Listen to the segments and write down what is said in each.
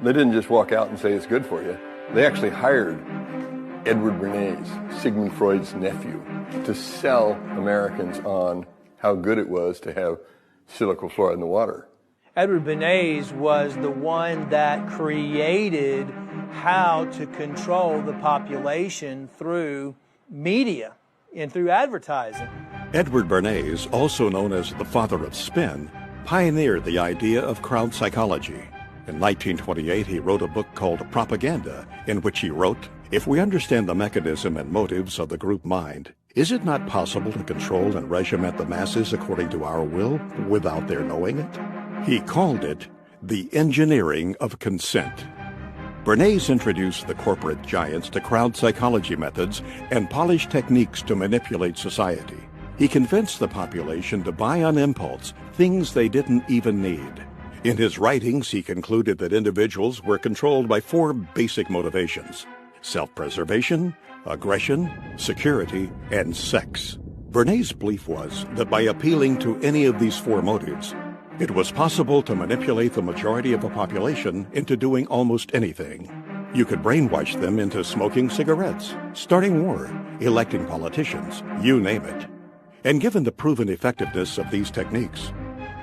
They didn't just walk out and say it's good for you. They actually hired Edward Bernays, Sigmund Freud's nephew, to sell Americans on how good it was to have silicon fluoride in the water. Edward Bernays was the one that created how to control the population through media and through advertising. Edward Bernays, also known as the father of spin, pioneered the idea of crowd psychology. In 1928, he wrote a book called Propaganda, in which he wrote, "If we understand the mechanism and motives of the group mind, is it not possible to control and regiment the masses according to our will without their knowing it?" He called it the engineering of consent. Bernays introduced the corporate giants to crowd psychology methods and polished techniques to manipulate society. He convinced the population to buy on impulse things they didn't even need. In his writings, he concluded that individuals were controlled by four basic motivations: self-preservation, aggression, security, and sex. Bernays' belief was that by appealing to any of these four motives, it was possible to manipulate the majority of the population into doing almost anything. You could brainwash them into smoking cigarettes, starting war, electing politicians, you name it. And given the proven effectiveness of these techniques,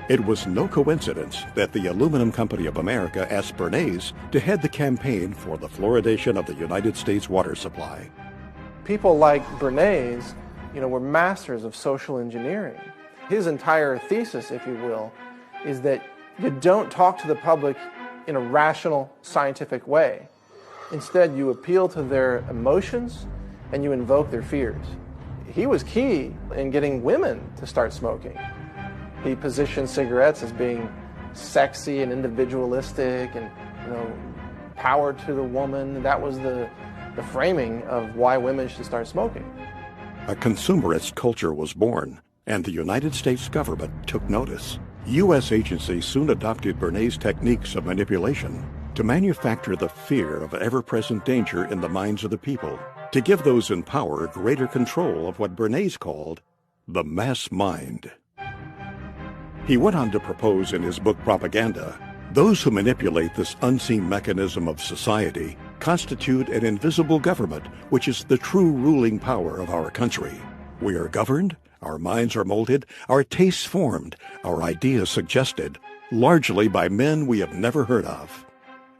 it was no coincidence that the Aluminum Company of America asked Bernays to head the campaign for the fluoridation of the United States water supply. People like Bernays, were masters of social engineering. His entire thesis, if you will, is that you don't talk to the public in a rational, scientific way. Instead, you appeal to their emotions and you invoke their fears. He was key in getting women to start smoking. He positioned cigarettes as being sexy and individualistic and, power to the woman. That was the framing of why women should start smoking. A consumerist culture was born, and the United States government took notice. U.S. agencies soon adopted Bernays' techniques of manipulation to manufacture the fear of ever-present danger in the minds of the people, to give those in power greater control of what Bernays called the mass mind. He went on to propose in his book Propaganda, those who manipulate this unseen mechanism of society constitute an invisible government, which is the true ruling power of our country. We are governed, our minds are molded, our tastes formed, our ideas suggested, largely by men we have never heard of.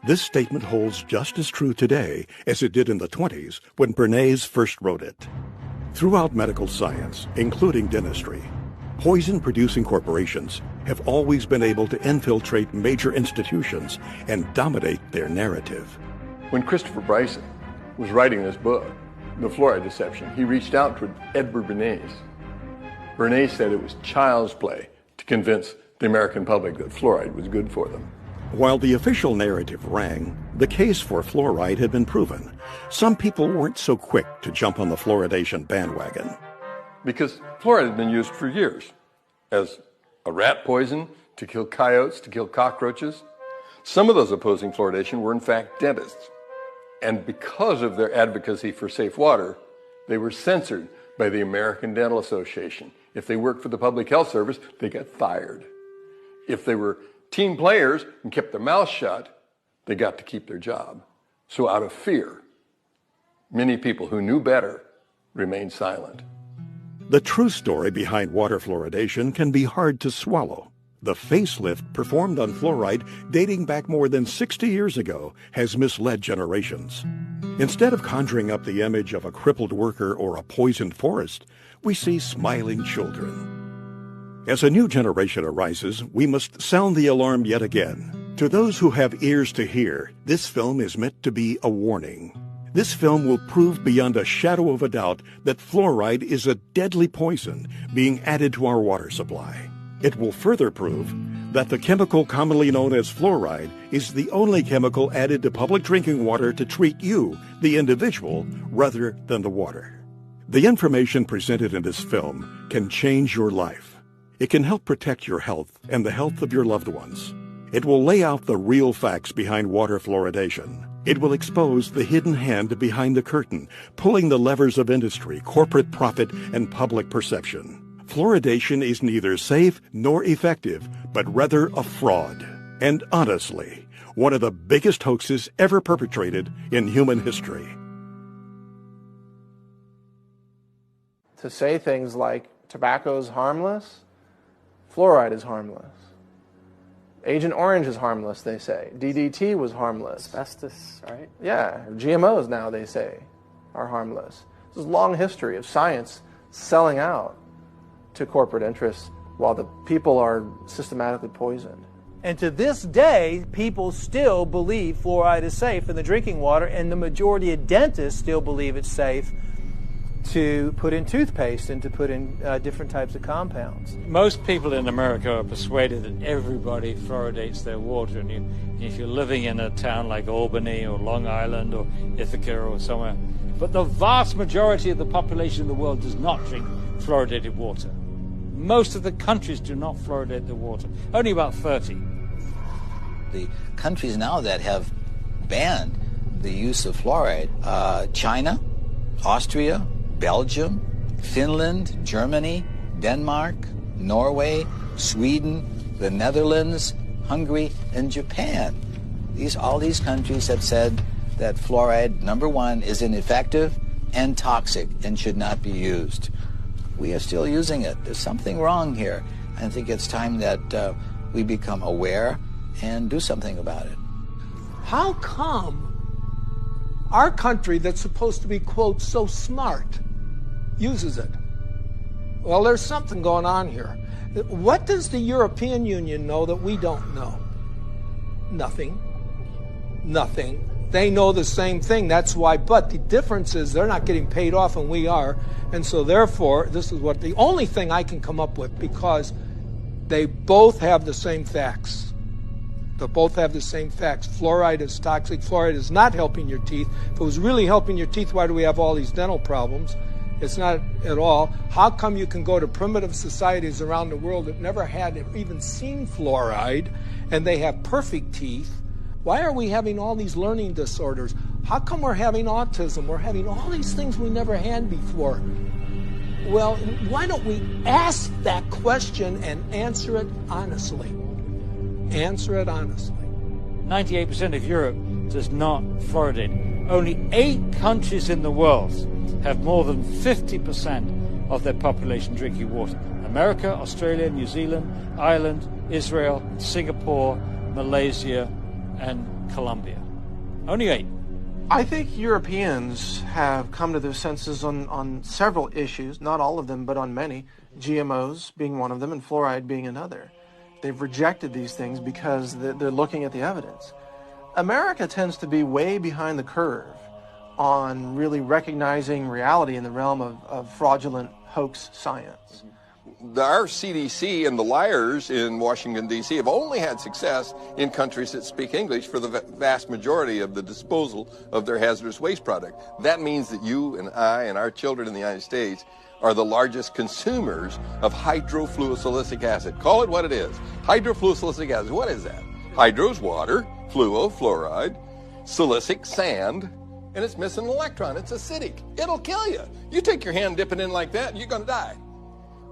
This statement holds just as true today as it did in the 1920s when Bernays first wrote it. Throughout medical science, including dentistry, poison-producing corporations have always been able to infiltrate major institutions and dominate their narrative. When Christopher Bryson was writing this book, The Fluoride Deception, he reached out to Edward Bernays. Bernays said it was child's play to convince the American public that fluoride was good for them. While the official narrative rang, the case for fluoride had been proven. Some people weren't so quick to jump on the fluoridation bandwagon. Because fluoride had been used for years as a rat poison, to kill coyotes, to kill cockroaches. Some of those opposing fluoridation were in fact dentists. And because of their advocacy for safe water, they were censored by the American Dental Association. If they worked for the Public Health Service, they got fired. If they were team players and kept their mouths shut, they got to keep their job. So out of fear, many people who knew better remained silent. The true story behind water fluoridation can be hard to swallow. The facelift performed on fluoride dating back more than 60 years ago has misled generations. Instead of conjuring up the image of a crippled worker or a poisoned forest, we see smiling children. As a new generation arises, we must sound the alarm yet again. To those who have ears to hear, this film is meant to be a warning. This film will prove beyond a shadow of a doubt that fluoride is a deadly poison being added to our water supply. It will further prove that the chemical commonly known as fluoride is the only chemical added to public drinking water to treat you, the individual, rather than the water. The information presented in this film can change your life. It can help protect your health and the health of your loved ones. It will lay out the real facts behind water fluoridation. It will expose the hidden hand behind the curtain, pulling the levers of industry, corporate profit, and public perception. Fluoridation is neither safe nor effective, but rather a fraud. And honestly, one of the biggest hoaxes ever perpetrated in human history. To say things like tobacco is harmless, fluoride is harmless. Agent Orange is harmless, they say. DDT was harmless. Asbestos, right? Yeah, GMOs now, they say, are harmless. There's a long history of science selling out to corporate interests while the people are systematically poisoned. And to this day, people still believe fluoride is safe in the drinking water, and the majority of dentists still believe it's safe to put in toothpaste and to put in different types of compounds. Most people in America are persuaded that everybody fluoridates their water. And if you're living in a town like Albany or Long Island or Ithaca or somewhere, but the vast majority of the population in the world does not drink fluoridated water. Most of the countries do not fluoridate their water. Only about 30. The countries now that have banned the use of fluoride, China, Austria, Belgium, Finland, Germany, Denmark, Norway, Sweden, the Netherlands, Hungary, and Japan. All these countries have said that fluoride, number one, is ineffective and toxic and should not be used. We are still using it. There's something wrong here. I think it's time that we become aware and do something about it. How come our country that's supposed to be, quote, so smart, uses it? Well, there's something going on here. What does the European Union know that we don't know? Nothing. Nothing. They know the same thing. That's why. But the difference is they're not getting paid off and we are. And so therefore, this is what the only thing I can come up with, because they both have the same facts. They both have the same facts. Fluoride is toxic. Fluoride is not helping your teeth. If it was really helping your teeth, why do we have all these dental problems? It's not at all. How come you can go to primitive societies around the world that never had even seen fluoride and they have perfect teeth? Why are we having all these learning disorders? How come we're having autism? We're having all these things we never had before. Well, why don't we ask that question and answer it honestly? Answer it honestly. 98% of Europe does not fluoridate. Only 8 countries in the world have more than 50% of their population drinking water. America, Australia, New Zealand, Ireland, Israel, Singapore, Malaysia, and Colombia. Only 8. I think Europeans have come to their senses on several issues, not all of them, but on many, GMOs being one of them and fluoride being another. They've rejected these things because they're looking at the evidence. America tends to be way behind the curve on really recognizing reality in the realm of fraudulent hoax science. Our CDC and the liars in Washington, D.C. have only had success in countries that speak English for the vast majority of the disposal of their hazardous waste product. That means that you and I and our children in the United States are the largest consumers of hydrofluosilicic acid. Call it what it is. Hydrofluosilicic acid. What is that? Hydro's water, fluo, fluoride, silicic, sand, and it's missing an electron. It's acidic. It'll kill you. You take your hand, dip it in like that, and you're going to die.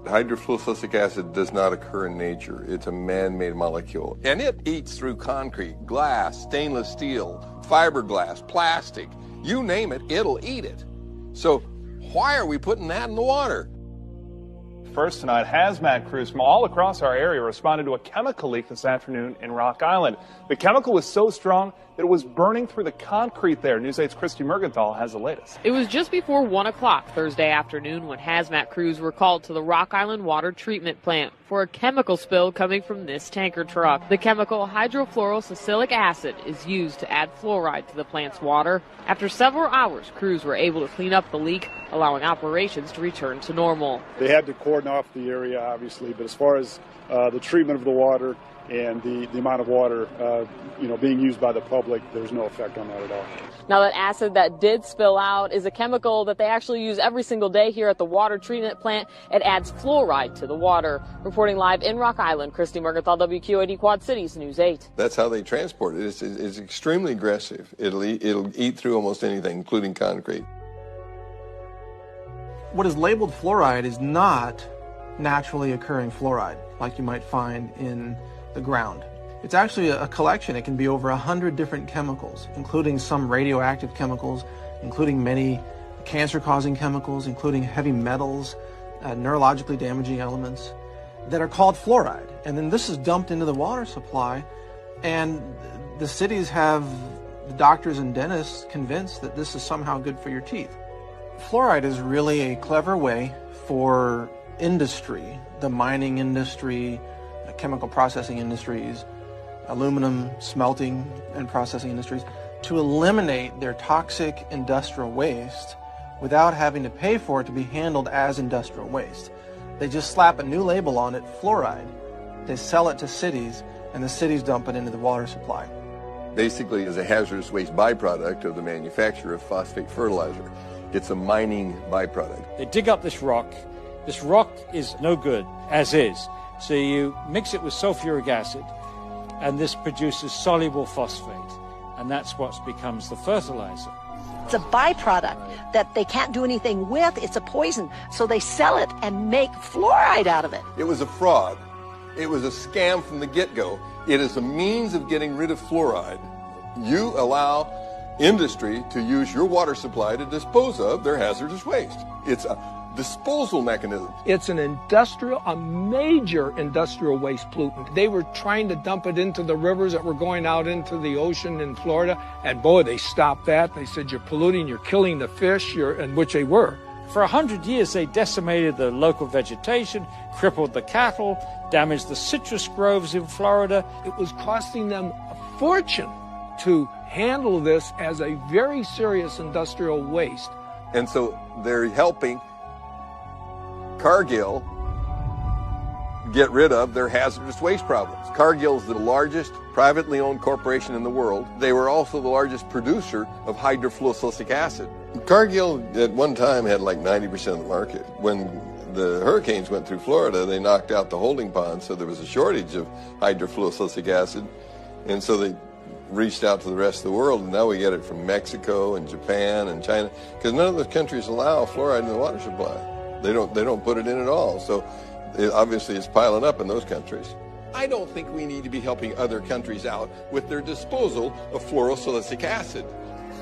Hydrofluosilicic acid does not occur in nature. It's a man-made molecule. And it eats through concrete, glass, stainless steel, fiberglass, plastic. You name it, it'll eat it. So why are we putting that in the water? First tonight, hazmat crews from all across our area responded to a chemical leak this afternoon in Rock Island. The chemical was so strong that it was burning through the concrete there. News 8's Christy Mergenthal has the latest. It was just before 1 o'clock Thursday afternoon when hazmat crews were called to the Rock Island water treatment plant for a chemical spill coming from this tanker truck. The chemical hydrofluorosilicic acid is used to add fluoride to the plant's water. After several hours, crews were able to clean up the leak, allowing operations to return to normal. They had to cordon off the area, obviously, but as far as the treatment of the water and the amount of water being used by the public, there's no effect on that at all. Now, that acid that did spill out is a chemical that they actually use every single day here at the water treatment plant. It adds fluoride to the water. Reporting live in Rock Island, Christy Mergenthal, WQAD Quad Cities, News 8. That's how they transport it. It's extremely aggressive. It'll eat through almost anything, including concrete. What is labeled fluoride is not naturally occurring fluoride like you might find in the ground. It's actually a collection. It can be over 100 different chemicals, including some radioactive chemicals, including many cancer-causing chemicals, including heavy metals, neurologically damaging elements that are called fluoride. And then this is dumped into the water supply, and the cities have the doctors and dentists convinced that this is somehow good for your teeth. Fluoride is really a clever way for industry, the mining industry, chemical processing industries, aluminum smelting and processing industries, to eliminate their toxic industrial waste without having to pay for it to be handled as industrial waste. They just slap a new label on it, fluoride. They sell it to cities, and the cities dump it into the water supply. Basically, is a hazardous waste byproduct of the manufacture of phosphate fertilizer. It's a mining byproduct. They dig up this rock. This rock is no good as is. So you mix it with sulfuric acid, and this produces soluble phosphate, and that's what becomes the fertilizer. It's a byproduct that they can't do anything with. It's a poison. So they sell it and make fluoride out of it. It was a fraud. It was a scam from the get-go. It is a means of getting rid of fluoride. You allow industry to use your water supply to dispose of their hazardous waste. It's a disposal mechanism. It's a major industrial waste pollutant. They were trying to dump it into the rivers that were going out into the ocean in Florida, and boy, they stopped that. They said, you're polluting, you're killing the fish, and which they were. For 100 years, they decimated the local vegetation, crippled the cattle, damaged the citrus groves in Florida. It was costing them a fortune to handle this as a very serious industrial waste. And so they're helping Cargill get rid of their hazardous waste problems. Cargill is the largest privately owned corporation in the world. They were also the largest producer of hydrofluorosilicic acid. Cargill at one time had like 90% of the market. When the hurricanes went through Florida, they knocked out the holding ponds, so there was a shortage of hydrofluorosilicic acid, and so they reached out to the rest of the world, and now we get it from Mexico and Japan and China, because none of those countries allow fluoride in the water supply. They don't put it in at all. So obviously it's piling up in those countries. I don't think we need to be helping other countries out with their disposal of fluorosilicic acid.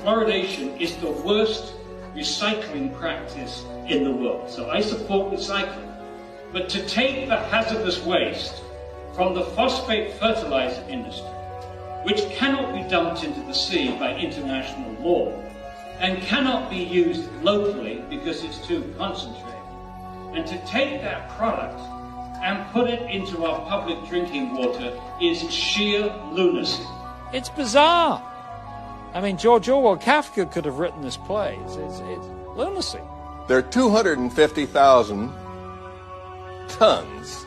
Fluoridation is the worst recycling practice in the world. So I support recycling. But to take the hazardous waste from the phosphate fertilizer industry, which cannot be dumped into the sea by international law and cannot be used locally because it's too concentrated, and to take that product and put it into our public drinking water is sheer lunacy. It's bizarre. I mean, George Orwell, Kafka could have written this play. It's lunacy. There are 250,000 tons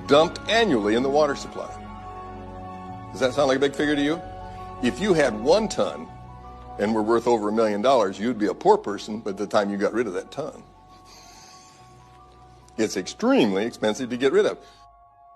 dumped annually in the water supply. Does that sound like a big figure to you? If you had 1 ton and were worth over $1 million, you'd be a poor person by the time you got rid of that ton. It's extremely expensive to get rid of.